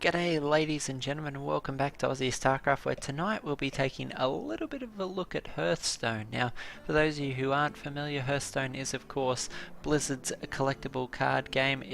G'day ladies and gentlemen, and welcome back to Aussie StarCraft, where tonight we'll be taking a little bit of a look at Hearthstone. Now, for those of you who aren't familiar, Hearthstone is of course Blizzard's collectible card game.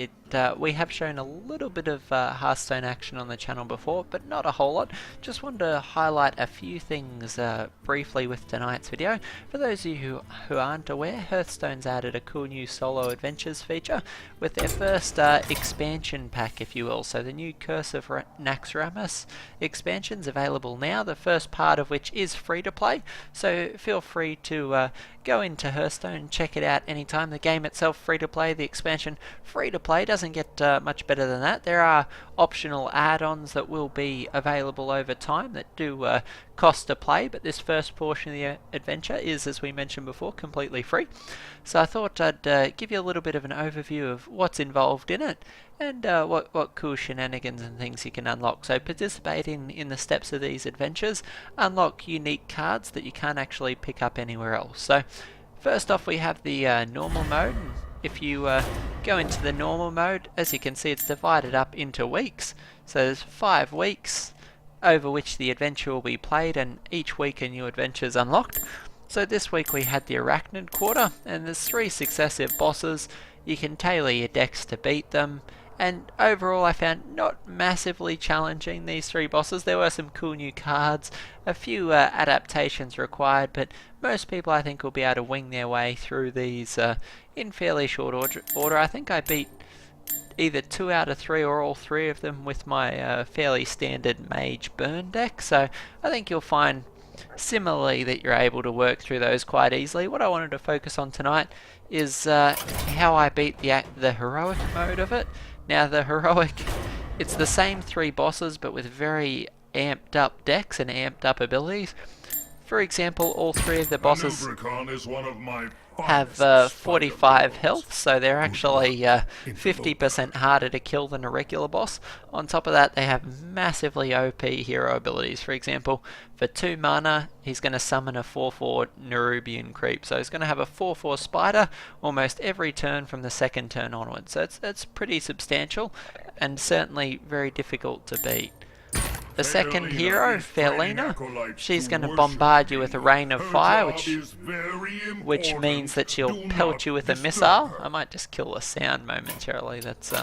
We have shown a little bit of Hearthstone action on the channel before, but not a whole lot. Just wanted to highlight a few things briefly with tonight's video. For those of you who aren't aware, Hearthstone's added a cool new solo adventures feature with their first expansion pack, if you will. So the new Curse of Naxramus expansion's available now, the first part of which is free to play, so feel free to go into Hearthstone and check it out anytime. The game itself free to play, the expansion free to play. Doesn't get much better than that. There are optional add-ons that will be available over time that do cost to play, but this first portion of the adventure is, as we mentioned before, completely free. So I thought I'd give you a little bit of an overview of what's involved in it and what cool shenanigans and things you can unlock. So participating in the steps of these adventures unlock unique cards that you can't actually pick up anywhere else. So first off, we have the normal mode. If you go into the normal mode, as you can see, it's divided up into weeks. So there's 5 weeks over which the adventure will be played, and each week a new adventure is unlocked. So this week we had the Arachnid quarter, and there's 3 successive bosses. You can tailor your decks to beat them, and overall I found not massively challenging these 3 bosses. There were some cool new cards, a few adaptations required, but most people I think will be able to wing their way through these in fairly short order. I think I beat either 2 out of 3 or all 3 of them with my fairly standard mage burn deck, so I think you'll find similarly that you're able to work through those quite easily. What I wanted to focus on tonight is how I beat the heroic mode of it. Now the heroic, it's the same 3 bosses but with very amped up decks and amped up abilities. For example, all 3 of the bosses have 45 health, so they're actually 50% harder to kill than a regular boss. On top of that, they have massively OP hero abilities. For example, for 2 mana, he's going to summon a 4/4 Nerubian creep. So he's going to have a 4/4 spider almost every turn from the second turn onwards. So it's pretty substantial and certainly very difficult to beat. The second hero, Fairlina, she's going to bombard you with a rain of fire, which means that she'll pelt you with a missile. I might just kill the sound momentarily. That's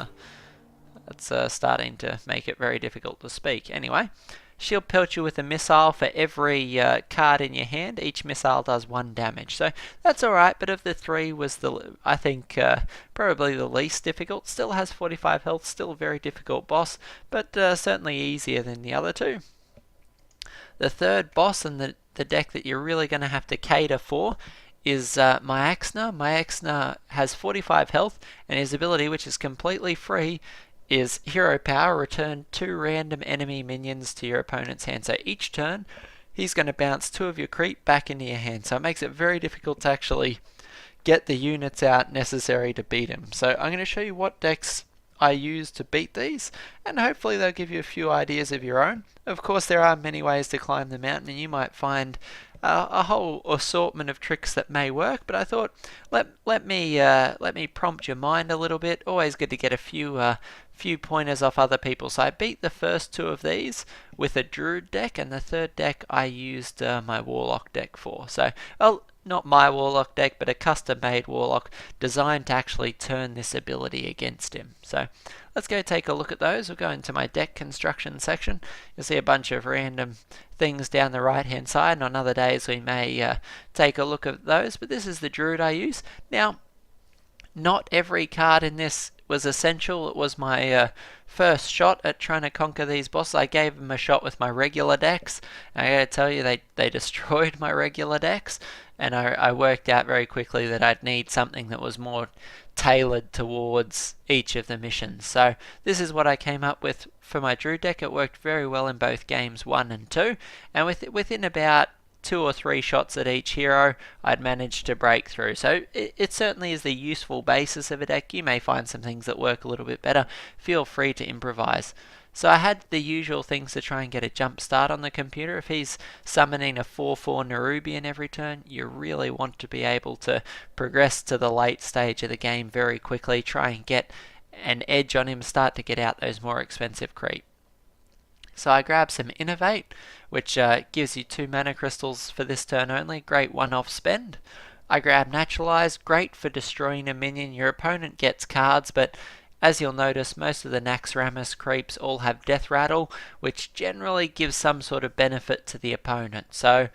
starting to make it very difficult to speak. Anyway, she'll pelt you with a missile for every card in your hand. Each missile does 1 damage, so that's alright, but of the 3 was I think probably the least difficult. Still has 45 health, still a very difficult boss, but certainly easier than the other 2. The third boss and the deck that you're really going to have to cater for is Myxna. Myxna has 45 health, and his ability, which is completely free, is Hero Power. Return 2 random enemy minions to your opponent's hand. So each turn, he's going to bounce 2 of your creep back into your hand. So it makes it very difficult to actually get the units out necessary to beat him. So I'm going to show you what decks I use to beat these, and hopefully they'll give you a few ideas of your own. Of course, there are many ways to climb the mountain, and you might find a whole assortment of tricks that may work, but I thought let me prompt your mind a little bit. Always good to get a few pointers off other people. So I beat the first 2 of these with a druid deck, and the third deck I used my warlock deck for. So not my warlock deck, but a custom made warlock designed to actually turn this ability against him. So let's go take a look at those. We'll go into my deck construction section. You'll see a bunch of random things down the right hand side, and on other days we may take a look at those, but this is the druid I use. Now, not every card in this was essential. It was my first shot at trying to conquer these bosses. I gave them a shot with my regular decks. I gotta tell you, they destroyed my regular decks, and I worked out very quickly that I'd need something that was more tailored towards each of the missions. So this is what I came up with for my druid deck. It worked very well in both games 1 and 2, and within about 2 or 3 shots at each hero, I'd managed to break through. So it certainly is the useful basis of a deck. You may find some things that work a little bit better. Feel free to improvise. So I had the usual things to try and get a jump start on the computer. If he's summoning a 4/4 Nerubian every turn, you really want to be able to progress to the late stage of the game very quickly. Try and get an edge on him, start to get out those more expensive creep. So I grabbed some Innovate, which gives you 2 mana crystals for this turn only. Great one-off spend. I grabbed Naturalize, great for destroying a minion. Your opponent gets cards, but as you'll notice, most of the Naxramus creeps all have Death Rattle, which generally gives some sort of benefit to the opponent. So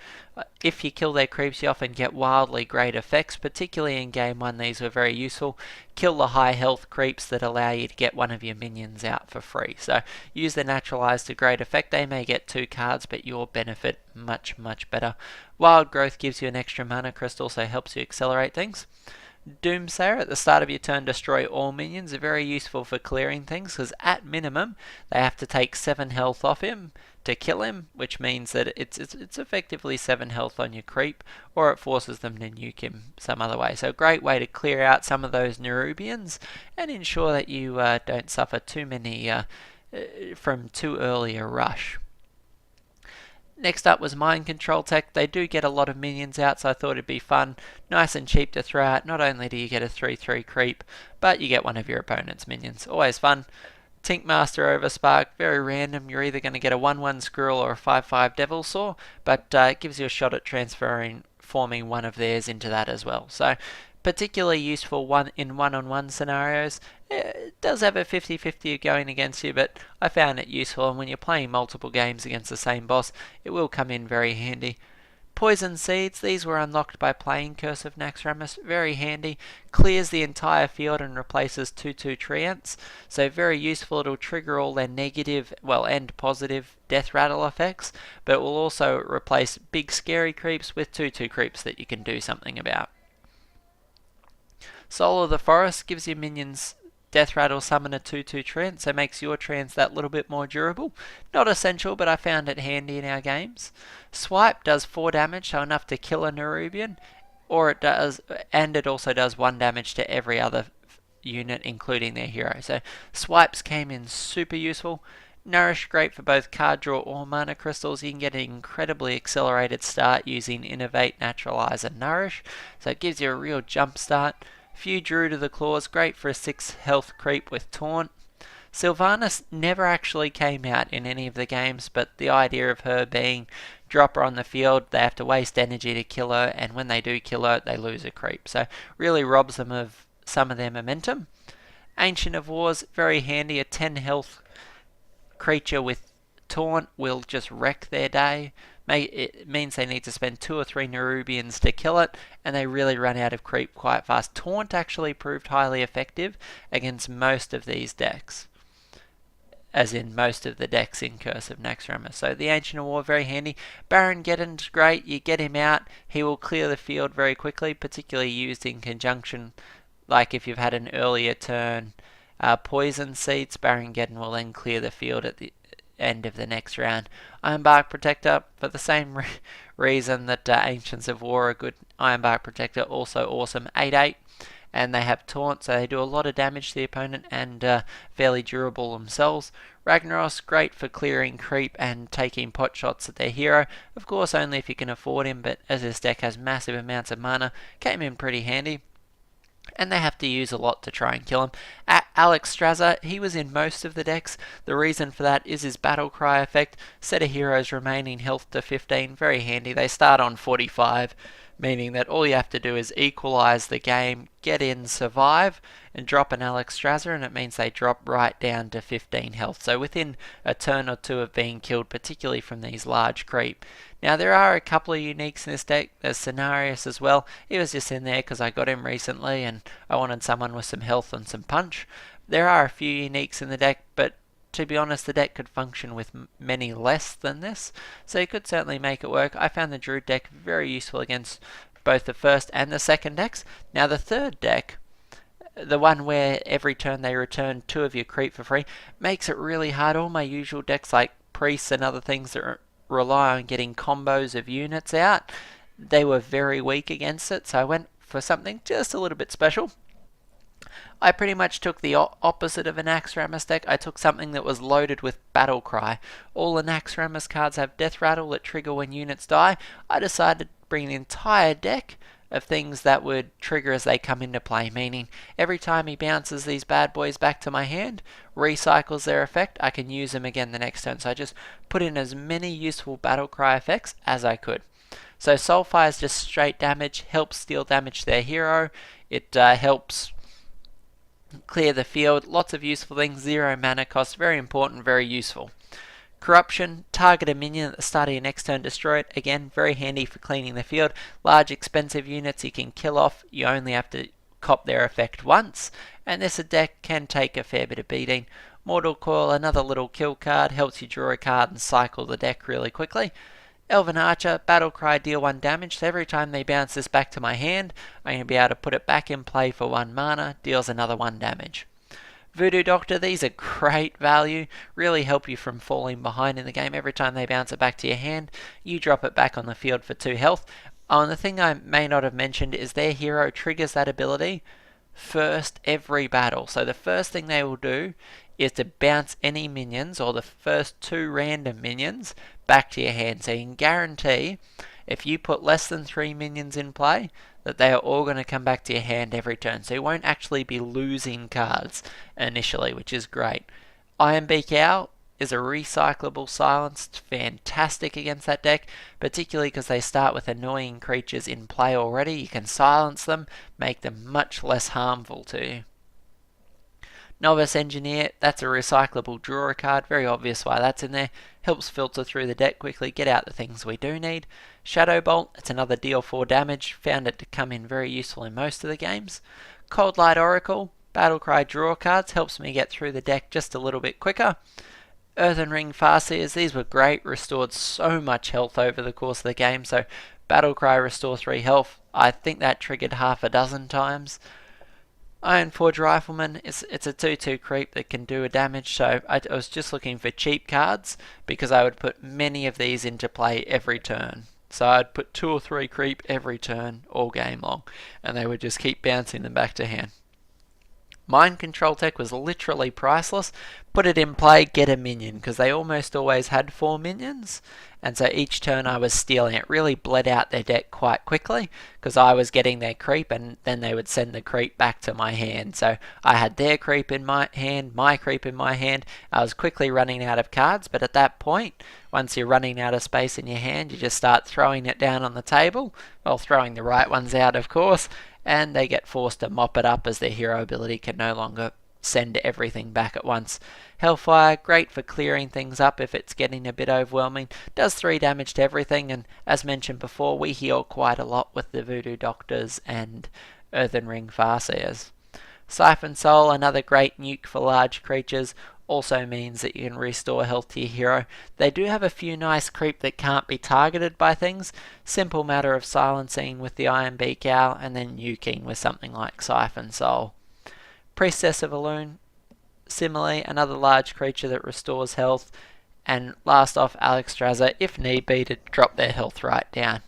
if you kill their creeps, you often get wildly great effects, particularly in Game 1 these were very useful. Kill the high health creeps that allow you to get one of your minions out for free. So use the Naturalize to great effect. They may get 2 cards, but you'll benefit much, much better. Wild Growth gives you an extra mana crystal, so helps you accelerate things. Doomsayer at the start of your turn, destroy all minions, are very useful for clearing things because at minimum they have to take 7 health off him to kill him, which means that it's effectively 7 health on your creep, or it forces them to nuke him some other way. So a great way to clear out some of those Nerubians and ensure that you don't suffer too many from too early a rush. Next up was Mind Control Tech. They do get a lot of minions out, so I thought it'd be fun. Nice and cheap to throw out. Not only do you get a 3/3 creep, but you get one of your opponent's minions. Always fun. Tinkmaster Overspark, very random. You're either going to get a 1/1 Squirrel or a 5/5 Devilsaur, but it gives you a shot at forming one of theirs into that as well. So particularly useful in one-on-one scenarios. It does have a 50-50 going against you, but I found it useful, and when you're playing multiple games against the same boss, it will come in very handy. Poison Seeds, these were unlocked by playing Curse of Naxramus, very handy. Clears the entire field and replaces 2/2 Treants, so very useful. It'll trigger all their negative, and positive Death Rattle effects, but it will also replace big scary creeps with 2/2 creeps that you can do something about. Soul of the Forest gives your minions Death Rattle, summon a 2/2 Treant, so makes your Treants that little bit more durable. Not essential, but I found it handy in our games. Swipe does 4 damage, so enough to kill a Nerubian, and it also does 1 damage to every other unit, including their hero. So swipes came in super useful. Nourish, great for both card draw or mana crystals. You can get an incredibly accelerated start using Innovate, Naturalize, and Nourish, so it gives you a real jump start. Few Drew to the Claws, great for a 6 health creep with Taunt. Sylvanas never actually came out in any of the games, but the idea of her being drop her on the field, they have to waste energy to kill her, and when they do kill her, they lose a creep. So really robs them of some of their momentum. Ancient of Wars, very handy. A 10 health creature with Taunt will just wreck their day. It means they need to spend 2 or 3 Nerubians to kill it, and they really run out of creep quite fast. Taunt actually proved highly effective against most of these decks, as in most of the decks in Curse of Naxramus. So the Ancient of War, very handy. Baron Geddon's great. You get him out, he will clear the field very quickly, particularly used in conjunction, like if you've had an earlier turn Poison Seeds, Baron Geddon will then clear the field at the end of the next round. Ironbark Protector, for the same reason that Ancients of War are good. Ironbark Protector, also awesome. 8/8, and they have Taunt, so they do a lot of damage to the opponent and fairly durable themselves. Ragnaros, great for clearing creep and taking pot shots at their hero. Of course, only if you can afford him, but as this deck has massive amounts of mana, came in pretty handy. And they have to use a lot to try and kill him. Alex Straza, he was in most of the decks. The reason for that is his Battle Cry effect. Set a hero's remaining health to 15, very handy. They start on 45, meaning that all you have to do is equalize the game, get in, survive, and drop an Alex Straza, and it means they drop right down to 15 health. So within a turn or two of being killed, particularly from these large creep. Now there are a couple of uniques in this deck. There's Cenarius as well. He was just in there because I got him recently and I wanted someone with some health and some punch. There are a few uniques in the deck, but to be honest, the deck could function with many less than this, so you could certainly make it work. I found the Druid deck very useful against both the first and the second decks. Now the third deck, the one where every turn they return 2 of your creep for free, makes it really hard. All my usual decks like Priests and other things that rely on getting combos of units out, they were very weak against it, so I went for something just a little bit special. I pretty much took the opposite of an Naxramus deck. I took something that was loaded with Battle Cry. All the Naxramus cards have Death Rattle that trigger when units die. I decided to bring the entire deck of things that would trigger as they come into play, meaning every time he bounces these bad boys back to my hand, recycles their effect, I can use them again the next turn. So I just put in as many useful Battlecry effects as I could. So Soulfire is just straight damage, helps deal damage to their hero. It helps clear the field, lots of useful things, 0 mana cost, very important, very useful. Corruption, target a minion at the start of your next turn, destroy it. Again, very handy for cleaning the field. Large expensive units you can kill off, you only have to cop their effect once, and this deck can take a fair bit of beating. Mortal Coil, another little kill card, helps you draw a card and cycle the deck really quickly. Elven Archer, Battlecry, deal 1 damage, so every time they bounce this back to my hand, I'm going to be able to put it back in play for 1 mana, deals another 1 damage. Voodoo Doctor, these are great value, really help you from falling behind in the game. Every time they bounce it back to your hand, you drop it back on the field for 2 health. Oh, and the thing I may not have mentioned is their hero triggers that ability first every battle. So the first thing they will do is to bounce any minions, or the first 2 random minions, back to your hand. So you can guarantee if you put less than 3 minions in play, that they are all going to come back to your hand every turn. So you won't actually be losing cards initially, which is great. Iron Beak Owl is a recyclable silenced, fantastic against that deck, particularly because they start with annoying creatures in play already. You can silence them, make them much less harmful to you. Novice Engineer, that's a recyclable drawer card, very obvious why that's in there. Helps filter through the deck quickly, get out the things we do need. Shadow Bolt, it's another deal 4 damage, found it to come in very useful in most of the games. Cold Light Oracle, Battlecry draw cards, helps me get through the deck just a little bit quicker. Earthen Ring Farseers, these were great, restored so much health over the course of the game, so Battlecry restore 3 health, I think that triggered half a dozen times. Ironforge Rifleman, it's a 2/2 creep that can do a damage, so I was just looking for cheap cards because I would put many of these into play every turn. So I'd put 2 or 3 creep every turn all game long, and they would just keep bouncing them back to hand. Mind Control Tech was literally priceless. Put it in play, get a minion, because they almost always had 4 minions, and so each turn I was stealing it. Really bled out their deck quite quickly, because I was getting their creep, and then they would send the creep back to my hand. So I had their creep in my hand, my creep in my hand. I was quickly running out of cards, but at that point, once you're running out of space in your hand, you just start throwing it down on the table, well, throwing the right ones out, of course, and they get forced to mop it up as their hero ability can no longer send everything back at once. Hellfire, great for clearing things up if it's getting a bit overwhelming. Does 3 damage to everything, and as mentioned before, we heal quite a lot with the Voodoo Doctors and Earthen Ring Farseers. Siphon Soul, another great nuke for large creatures, also means that you can restore health to your hero. They do have a few nice creep that can't be targeted by things. Simple matter of silencing with the Iron Beak Owl and then nuking with something like Siphon Soul. Priestess of Elune, similarly another large creature that restores health. And last off, Alexstrasza, if need be, to drop their health right down.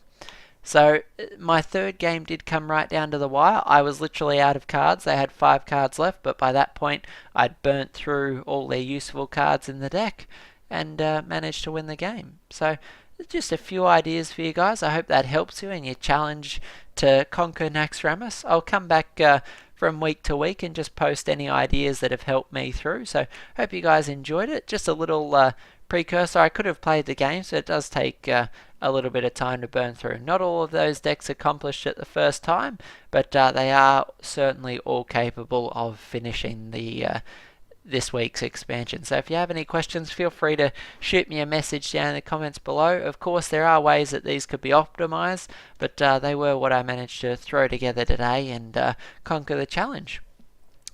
So my third game did come right down to the wire. I was literally out of cards. They had 5 cards left, but by that point I'd burnt through all their useful cards in the deck and managed to win the game. So just a few ideas for you guys. I hope that helps you in your challenge to conquer Naxramus. I'll come back from week to week and just post any ideas that have helped me through. So hope you guys enjoyed it. Just a little precursor. I could have played the game, so it does take a little bit of time to burn through. Not all of those decks accomplished it the first time, but they are certainly all capable of finishing the this week's expansion. So if you have any questions, feel free to shoot me a message down in the comments below. Of course, there are ways that these could be optimized, but they were what I managed to throw together today and conquer the challenge.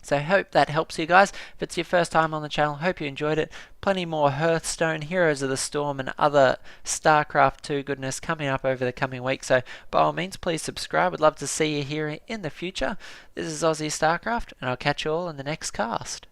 So I hope that helps you guys. If it's your first time on the channel, hope you enjoyed it. Plenty more Hearthstone, Heroes of the Storm, and other StarCraft 2 goodness coming up over the coming weeks. So by all means, please subscribe. I'd love to see you here in the future. This is Aussie StarCraft, and I'll catch you all in the next cast.